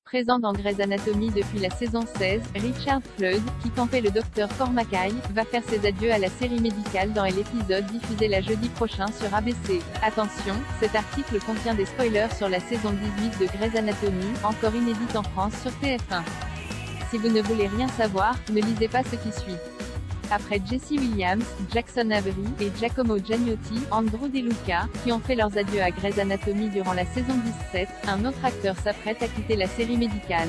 Présent dans Grey's Anatomy depuis la saison 16, Richard Flood, qui campait le docteur Cormackay, va faire ses adieux à la série médicale dans l'épisode diffusé la jeudi prochain sur ABC. Attention, cet article contient des spoilers sur la saison 18 de Grey's Anatomy, encore inédite en France sur TF1. Si vous ne voulez rien savoir, ne lisez pas ce qui suit. Après Jesse Williams, Jackson Avery et Giacomo Giannotti, Andrew De Luca, qui ont fait leurs adieux à Grey's Anatomy durant la saison 17, un autre acteur s'apprête à quitter la série médicale.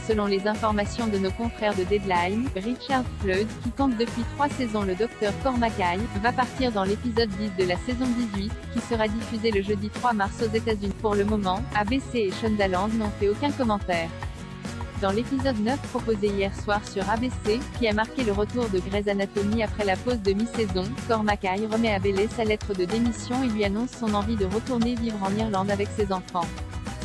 Selon les informations de nos confrères de Deadline, Richard Flood, qui compte depuis 3 saisons le docteur Cormackay, va partir dans l'épisode 10 de la saison 18, qui sera diffusé le jeudi 3 mars aux États-Unis. Pour le moment, ABC et Shondaland n'ont fait aucun commentaire. Dans l'épisode 9 proposé hier soir sur ABC, qui a marqué le retour de Grey's Anatomy après la pause de mi-saison, Cormackay remet à Bailey sa lettre de démission et lui annonce son envie de retourner vivre en Irlande avec ses enfants.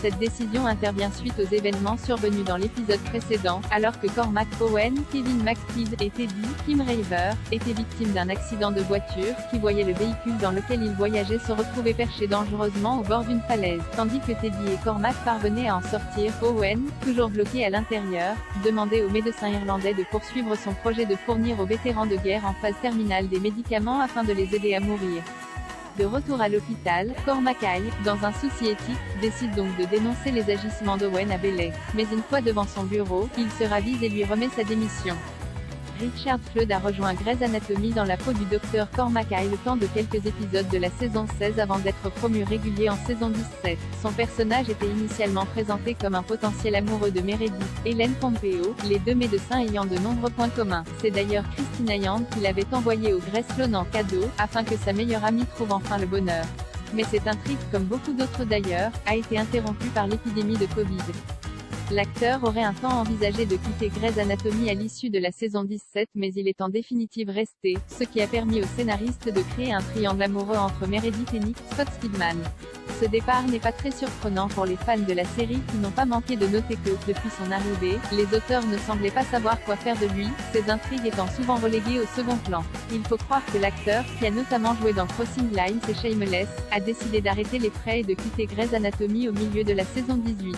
Cette décision intervient suite aux événements survenus dans l'épisode précédent, alors que Cormac Owen, Kevin McKidd et Teddy, Kim Raver, étaient victimes d'un accident de voiture, qui voyait le véhicule dans lequel ils voyageaient se retrouver perché dangereusement au bord d'une falaise. Tandis que Teddy et Cormac parvenaient à en sortir, Owen, toujours bloqué à l'intérieur, demandait au médecin irlandais de poursuivre son projet de fournir aux vétérans de guerre en phase terminale des médicaments afin de les aider à mourir. De retour à l'hôpital, Cormackay, dans un souci éthique, décide donc de dénoncer les agissements d'Owen à Bailey. Mais une fois devant son bureau, il se ravise et lui remet sa démission. Richard Flood a rejoint Grey's Anatomy dans la peau du docteur Cormackay le temps de quelques épisodes de la saison 16 avant d'être promu régulier en saison 17. Son personnage était initialement présenté comme un potentiel amoureux de Meredith, Ellen Pompeo, les deux médecins ayant de nombreux points communs. C'est d'ailleurs Christina Yang qui l'avait envoyé au Grey Sloan en cadeau, afin que sa meilleure amie trouve enfin le bonheur. Mais cette intrigue, comme beaucoup d'autres d'ailleurs, a été interrompue par l'épidémie de Covid. L'acteur aurait un temps envisagé de quitter Grey's Anatomy à l'issue de la saison 17 mais il est en définitive resté, ce qui a permis au scénariste de créer un triangle amoureux entre Meredith et Nick, Scott Speedman. Ce départ n'est pas très surprenant pour les fans de la série qui n'ont pas manqué de noter que, depuis son arrivée, les auteurs ne semblaient pas savoir quoi faire de lui, ses intrigues étant souvent reléguées au second plan. Il faut croire que l'acteur, qui a notamment joué dans Crossing Lines et Shameless, a décidé d'arrêter les frais et de quitter Grey's Anatomy au milieu de la saison 18.